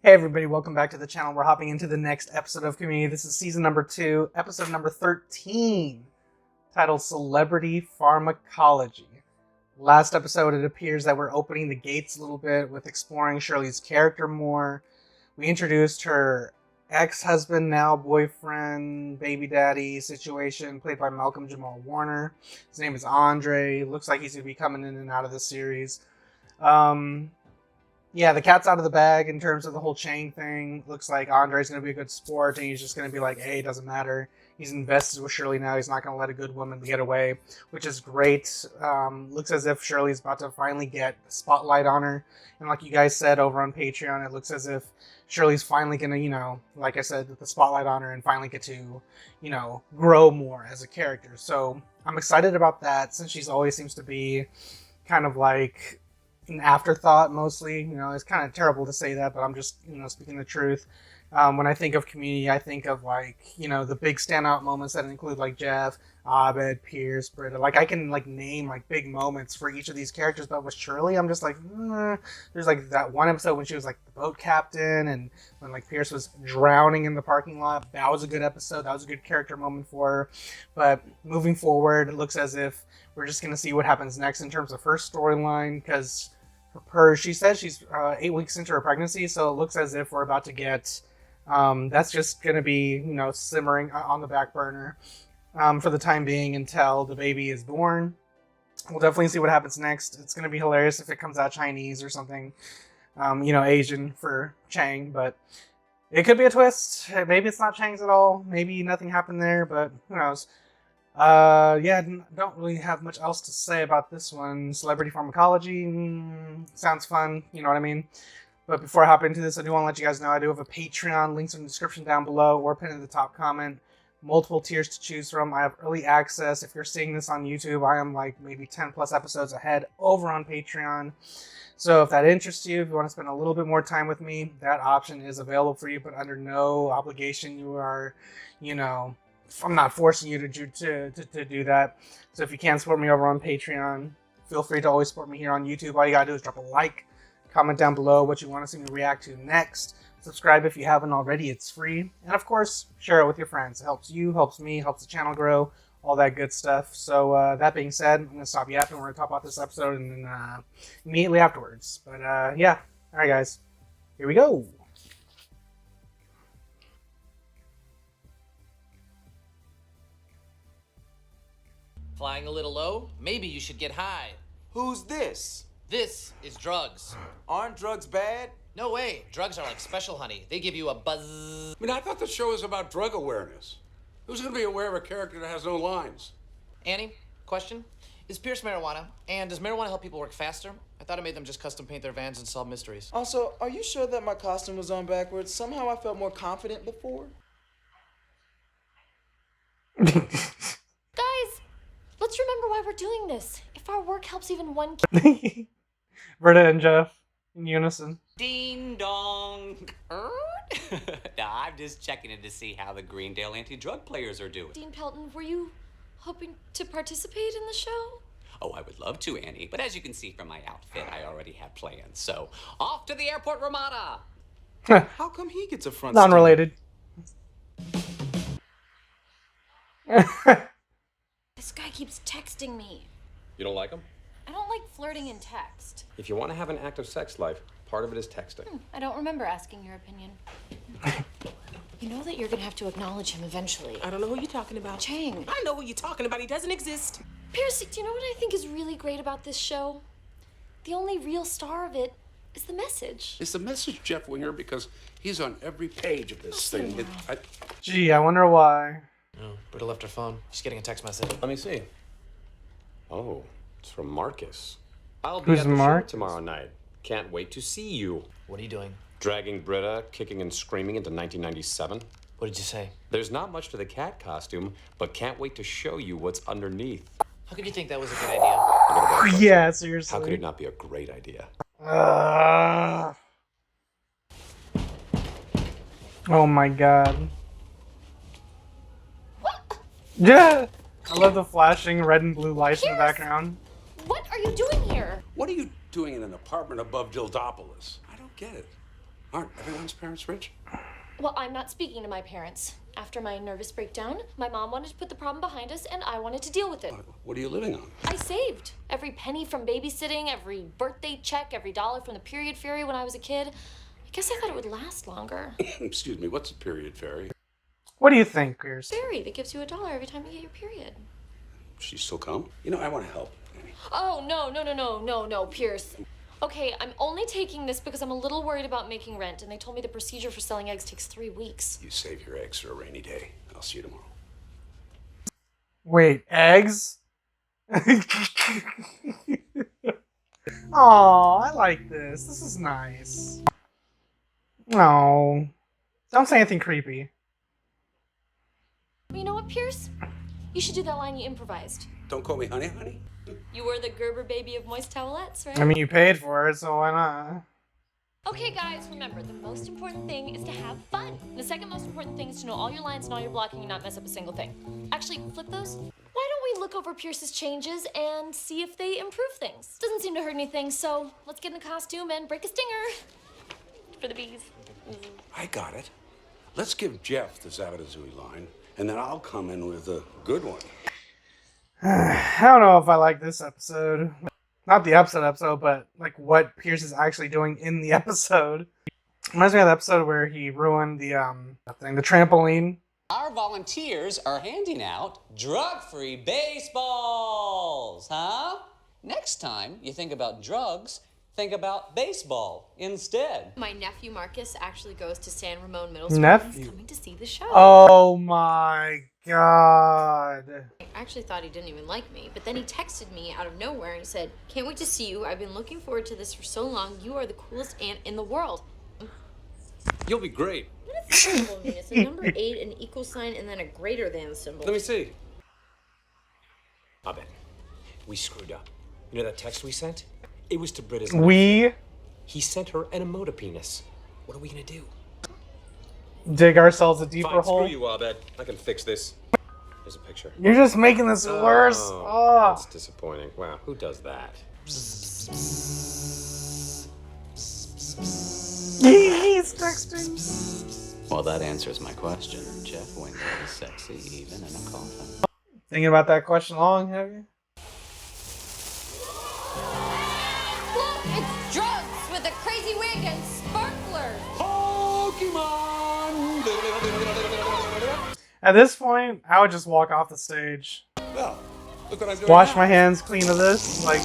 Hey everybody, welcome back to the channel. We're hopping into the next episode of Community. This is season number 2, episode number 13, titled Celebrity Pharmacology. Last episode, it appears that we're opening the gates a little bit with exploring Shirley's character more. We introduced her ex-husband, now boyfriend, baby daddy situation, played by Malcolm Jamal Warner. His name is Andre. Looks like he's going to be coming in and out of the series. Yeah, the cat's out of the bag in terms of the whole Chang thing. Looks like Andre's going to be a good sport, and he's just going to be like, hey, it doesn't matter. He's invested with Shirley now. He's not going to let a good woman get away, which is great. Looks as if Shirley's about to finally get the spotlight on her. And like you guys said over on Patreon, it looks as if Shirley's finally going to, like I said, the spotlight on her and finally get to, grow more as a character. So I'm excited about that, since she's always seems to be kind of like an afterthought mostly. It's kind of terrible to say that, but I'm just speaking the truth. When I think of Community, I think of the big standout moments that include like Jeff, Abed, Pierce, Britta. Like I can name big moments for each of these characters, but with Shirley I'm just there's that one episode when she was the boat captain, and when Pierce was drowning in the parking lot. That was a good episode. That was a good character moment for her. But moving forward, it looks as if we're just going to see what happens next in terms of her storyline, because she said she's 8 weeks into her pregnancy, so it looks as if we're about to get that's just going to be simmering on the back burner for the time being until the baby is born. We'll definitely see what happens next. It's going to be hilarious if it comes out Chinese or something, Asian for Chang, but it could be a twist. Maybe it's not Chang's at all. Maybe nothing happened there, but who knows. Yeah, don't really have much else to say about this one. Celebrity Pharmacology sounds fun, you know what I mean? But before I hop into this, I do want to let you guys know I do have a Patreon. Links in the description down below or pinned in the top comment. Multiple tiers to choose from. I have early access. If you're seeing this on YouTube, I am maybe 10 plus episodes ahead over on Patreon. So if that interests you, if you want to spend a little bit more time with me, that option is available for you, but under no obligation. You are, I'm not forcing you to do that. So if you can't support me over on Patreon, feel free to always support me here on YouTube. All you gotta do is drop a like, comment down below what you want to see me react to next. Subscribe if you haven't already, it's free. And of course, share it with your friends. It helps you, helps me, helps the channel grow, all that good stuff. So that being said, I'm going to stop yapping. We're going to talk about this episode and then immediately afterwards. But yeah, alright guys, here we go. Flying a little low? Maybe you should get high. Who's this? This is drugs. Aren't drugs bad? No way. Drugs are like special honey. They give you a buzz. I thought the show was about drug awareness. Who's going to be aware of a character that has no lines? Annie, question? Is Pierce marijuana? And does marijuana help people work faster? I thought it made them just custom paint their vans and solve mysteries. Also, are you sure that my costume was on backwards? Somehow I felt more confident before. Guys, let's remember why we're doing this. If our work helps even one kid. Britta and Jeff in unison. Ding dong. Nah, I'm just checking in to see how the Greendale anti-drug players are doing. Dean Pelton, were you hoping to participate in the show? Oh, I would love to, Annie. But as you can see from my outfit, I already have plans. So, off to the airport, Ramada. How come he gets a front Non-related. This guy keeps texting me. You don't like him? I don't like flirting in text. If you want to have an active sex life, part of it is texting. I don't remember asking your opinion. You know that you're gonna have to acknowledge him eventually. I don't know who you're talking about. Chang. I know who you're talking about. He doesn't exist. Pierce, do you know what I think is really great about this show? The only real star of it is the message. It's the message Jeff Winger because he's on every page of this thing. Gee, I wonder why. Oh, Britta left her phone. She's getting a text message. Let me see. Oh, it's from Marcus. I'll be Who's at the show Marcus? tomorrow night. Can't wait to see you. What are you doing? Dragging Britta, kicking and screaming into 1997. What did you say? There's not much to the cat costume, but can't wait to show you what's underneath. How could you think that was a good idea? Yeah, seriously. How could it not be a great idea? Oh my god. Yeah! I love the flashing red and blue lights in the background. What are you doing here? What are you doing in an apartment above Dildopolis? I don't get it. Aren't everyone's parents rich? Well, I'm not speaking to my parents. After my nervous breakdown, my mom wanted to put the problem behind us, and I wanted to deal with it. What are you living on? I saved every penny from babysitting, every birthday check, every dollar from the period fairy when I was a kid. I guess I thought it would last longer. Excuse me, what's a period fairy? What do you think, Pierce? Fairy that gives you $1 every time you get your period. She still come? You know, I want to help, Annie. Oh, no, Pierce. Okay, I'm only taking this because I'm a little worried about making rent, and they told me the procedure for selling eggs takes 3 weeks. You save your eggs for a rainy day. I'll see you tomorrow. Wait, eggs? Oh, I like this. This is nice. No. Don't say anything creepy. You know what, Pierce? You should do that line you improvised. Don't call me honey, honey. You were the Gerber baby of moist towelettes, right? I mean, you paid for it, so why not? Okay, guys, remember, the most important thing is to have fun. The second most important thing is to know all your lines and all your blocking and not mess up a single thing. Actually, flip those. Why don't we look over Pierce's changes and see if they improve things? Doesn't seem to hurt anything, so let's get in the costume and break a stinger. For the bees. I got it. Let's give Jeff the Zabadazooey line, and then I'll come in with a good one. I don't know if I like this episode. Not the episode, but like what Pierce is actually doing in the episode. Reminds me of the episode where he ruined the trampoline. Our volunteers are handing out drug-free baseballs, huh? Next time you think about drugs, think about baseball instead. My nephew Marcus actually goes to San Ramon Middle School. Nephew? He's coming to see the show. Oh my god. I actually thought he didn't even like me, but then he texted me out of nowhere and he said, "Can't wait to see you. I've been looking forward to this for so long. You are the coolest aunt in the world." You'll be great. What does this symbol mean? It's a number 8, an equal sign, and then a greater than symbol. Let me see. Abed, we screwed up. You know that text we sent? It was to Britta's. We He sent her an emoji penis. What are we gonna do? dig ourselves a deeper Fine, hole. screw you, Abed. I can fix this. Here's a picture. You're just making this worse. Oh. That's disappointing. Wow, who does that? He's texting. Well, that answers my question. Jeff Winger is sexy even in a coffin. Thinking about that question long, have you? Look, it's drugs with a crazy wig and sparklers. Pokemon! At this point, I would just walk off the stage. Well, look what I'm doing Wash now. my hands clean of this. Like,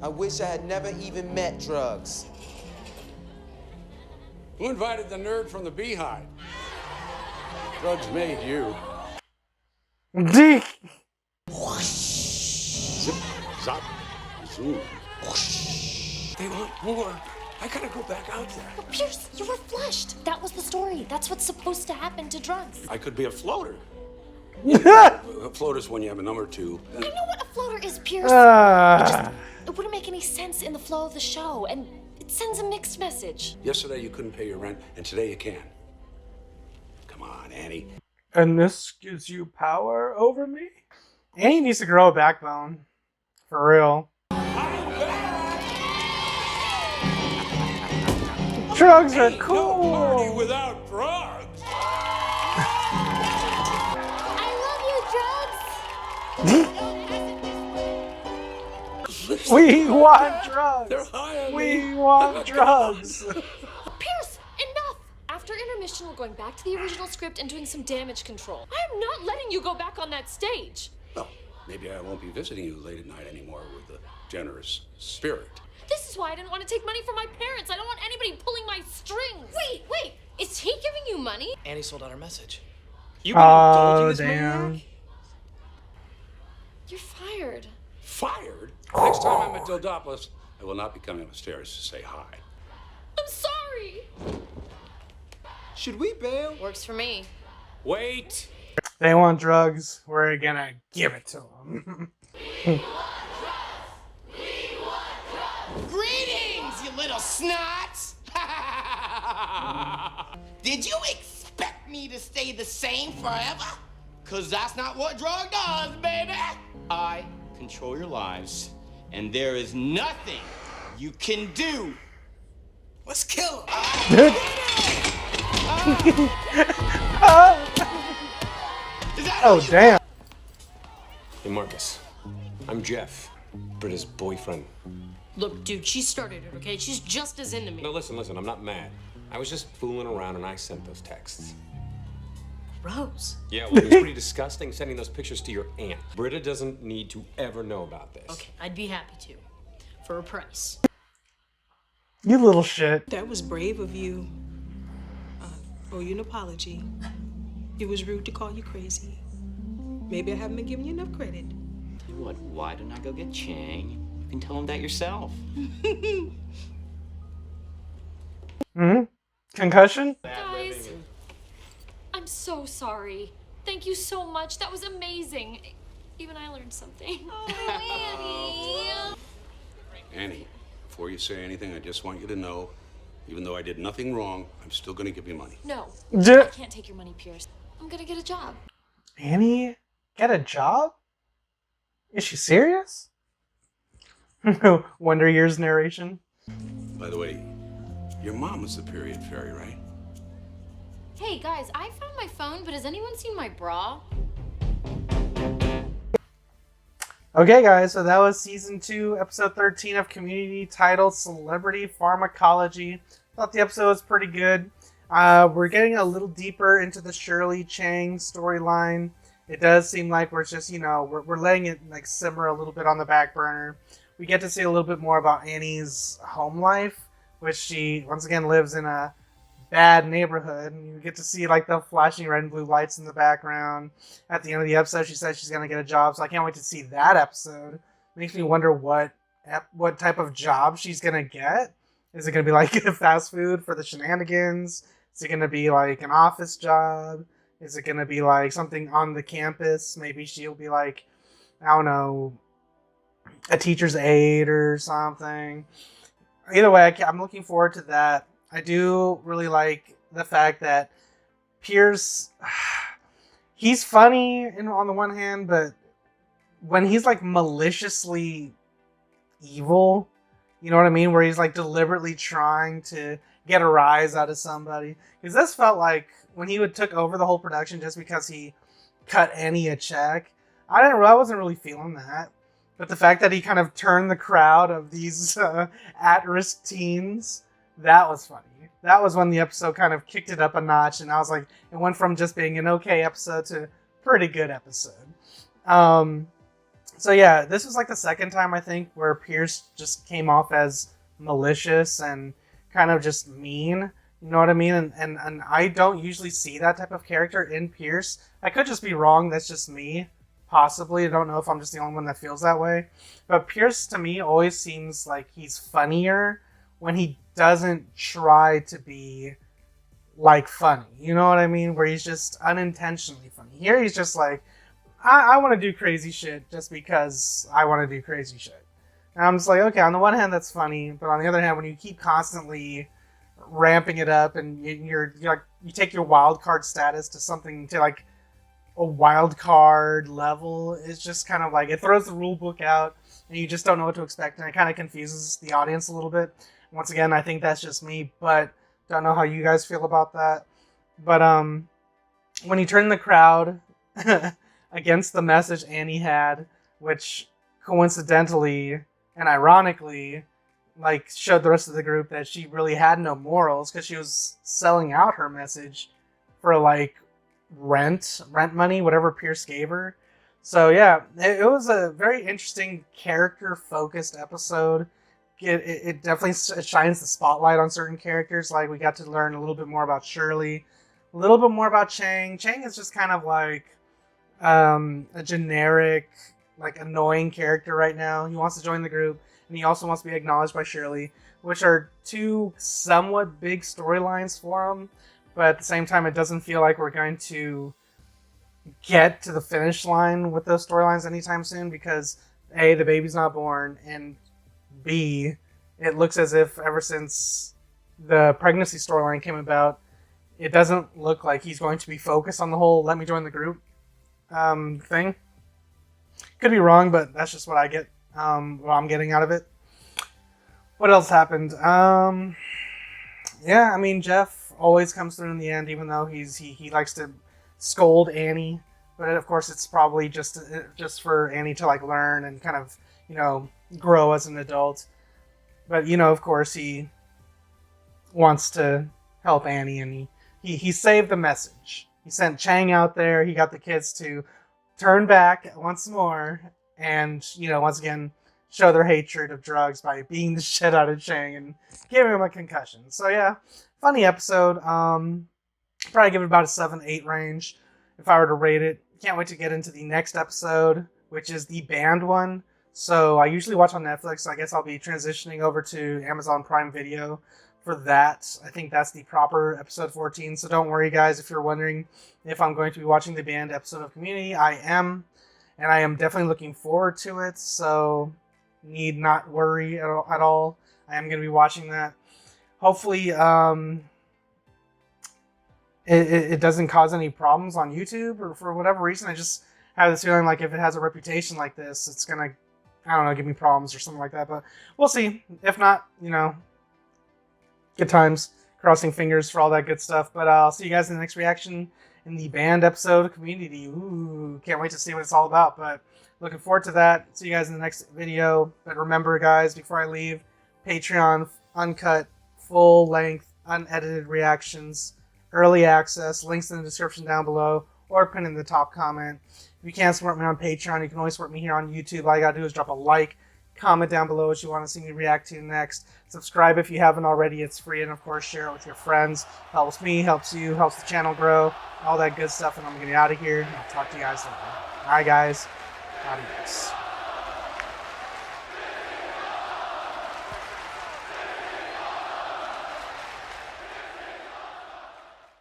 I wish I had never even met drugs. Who invited the nerd from the Beehive? Drugs made you. Deke. Zip, zop, zoom. They want more. I gotta go back out there. But Pierce, you were flushed. That was the story. That's what's supposed to happen to drugs. I could be a floater. A floater's when you have a number 2. I know what a floater is, Pierce. It wouldn't make any sense in the flow of the show, and it sends a mixed message. Yesterday you couldn't pay your rent, and today you can. Come on, Annie. And this gives you power over me? Annie needs to grow a backbone. For real. Drugs are Ain't cool. no party without drugs. I love you, drugs. We want drugs. They're high on We me. want drugs. Pierce, enough! After intermission, we're going back to the original script and doing some damage control. I'm not letting you go back on that stage. Well, maybe I won't be visiting you late at night anymore with the generous spirit. This is why I didn't want to take money from my parents. I don't want anybody pulling my strings. Wait, is he giving you money? Annie sold out our message. You been indulging Oh, this damn. maniac? You're fired. Fired? Next time I'm at Dildopolis, I will not be coming upstairs to say hi. I'm sorry. Should we bail? Works for me. Wait. They want drugs. We're gonna give it to them. Greetings, you little snots! Did you expect me to stay the same forever? Cause that's not what drug does, baby! I control your lives, and there is nothing you can do Let's kill him. Oh, damn. Hey, Marcus. I'm Jeff, Britta's boyfriend. Look, dude, she started it, okay? She's just as into me. No, listen, I'm not mad. I was just fooling around and I sent those texts. Rose. Yeah, well, it was pretty disgusting sending those pictures to your aunt. Britta doesn't need to ever know about this. Okay, I'd be happy to. For a price. You little shit. That was brave of you. Owe you an apology. It was rude to call you crazy. Maybe I haven't been giving you enough credit. Tell you what, why don't I go get Chang? You can tell him that yourself. Concussion? Guys, I'm so sorry. Thank you so much. That was amazing. Even I learned something. Oh, Annie, before you say anything, I just want you to know, even though I did nothing wrong, I'm still going to give you money. No, Yeah. I can't take your money, Pierce. I'm gonna get a job. Annie, get a job? Is she serious? Wonder Years narration. By the way, your mom was the period fairy, right? Hey guys, I found my phone, but has anyone seen my bra? Okay, guys, so that was season 2, episode 13 of Community, titled Celebrity Pharmacology. Thought the episode was pretty good. We're getting a little deeper into the Shirley Chang storyline. It does seem like we're just, we're letting it like simmer a little bit on the back burner. We get to see a little bit more about Annie's home life, which she once again lives in a bad neighborhood. And you get to see like the flashing red and blue lights in the background. At the end of the episode, she says she's gonna get a job, so I can't wait to see that episode. Makes me wonder what type of job she's gonna get. Is it gonna be like fast food for the shenanigans? Is it gonna be like an office job? Is it gonna be like something on the campus? Maybe she'll be like, I don't know, a teacher's aide or something. Either way, I'm looking forward to that. I do really like the fact that Pierce, he's funny on the one hand, but when he's like maliciously evil, you know what I mean? Where he's like deliberately trying to get a rise out of somebody. Because this felt like when he took over the whole production just because he cut Annie a check. I wasn't really feeling that. But the fact that he kind of turned the crowd of these at-risk teens, that was funny. That was when the episode kind of kicked it up a notch, and I was like, it went from just being an okay episode to a pretty good episode. So yeah, this was like the second time, I think, where Pierce just came off as malicious and kind of just mean. You know what I mean? And I don't usually see that type of character in Pierce. I could just be wrong. That's just me. Possibly. I don't know if I'm just the only one that feels that way. But Pierce, to me, always seems like he's funnier when he doesn't try to be, like, funny. You know what I mean? Where he's just unintentionally funny. Here he's just like, I want to do crazy shit just because I want to do crazy shit. And I'm just like, okay, on the one hand, that's funny. But on the other hand, when you keep constantly ramping it up and you take your wild card status to something to, like, a wild card level, it's just kind of like, it throws the rule book out and you just don't know what to expect, and it kind of confuses the audience a little bit. Once again, I think that's just me, but don't know how you guys feel about that. But when he turned the crowd against the message Annie had, which coincidentally and ironically like showed the rest of the group that she really had no morals because she was selling out her message for like rent money, whatever Pierce gave her. So yeah, it was a very interesting character-focused episode. It definitely shines the spotlight on certain characters. Like, we got to learn a little bit more about Shirley, a little bit more about Chang. Chang is just kind of like a generic, like, annoying character right now. He wants to join the group, and he also wants to be acknowledged by Shirley, which are two somewhat big storylines for him. But at the same time, it doesn't feel like we're going to get to the finish line with those storylines anytime soon because A, the baby's not born, and B, it looks as if ever since the pregnancy storyline came about, it doesn't look like he's going to be focused on the whole let me join the group thing. Could be wrong, but that's just what I get, what I'm getting out of it. What else happened? Yeah, I mean, Jeff always comes through in the end, even though he likes to scold Annie. But of course, it's probably just for Annie to like learn and kind of, you know, grow as an adult. But you know, of course, he wants to help Annie, and he saved the message. He sent Chang out there. He got the kids to turn back once more, and you know, once again, show their hatred of drugs by beating the shit out of Chang and giving him a concussion. So yeah, funny episode. Probably give it about a 7-8 range if I were to rate it. Can't wait to get into the next episode, which is the banned one. So I usually watch on Netflix. So I guess I'll be transitioning over to Amazon Prime Video for that. I think that's the proper episode 14. So don't worry, guys, if you're wondering if I'm going to be watching the banned episode of Community. I am, and I am definitely looking forward to it. So need not worry at all. I am going to be watching that. Hopefully, it doesn't cause any problems on YouTube, or for whatever reason. I just have this feeling like if it has a reputation like this, it's going to, I don't know, give me problems or something like that. But we'll see. If not, you know, good times. Crossing fingers for all that good stuff. But I'll see you guys in the next reaction in the banned episode of Community. Ooh, can't wait to see what it's all about. But looking forward to that. See you guys in the next video. But remember, guys, before I leave, Patreon, uncut, full-length, unedited reactions, early access, links in the description down below, or pinned in the top comment. If you can't support me on Patreon, you can always support me here on YouTube. All you gotta do is drop a like, comment down below what you want to see me react to next. Subscribe if you haven't already, it's free, and of course share it with your friends. Helps me, helps you, helps the channel grow, all that good stuff, and I'm gonna get out of here, and I'll talk to you guys later. Alright guys, adios.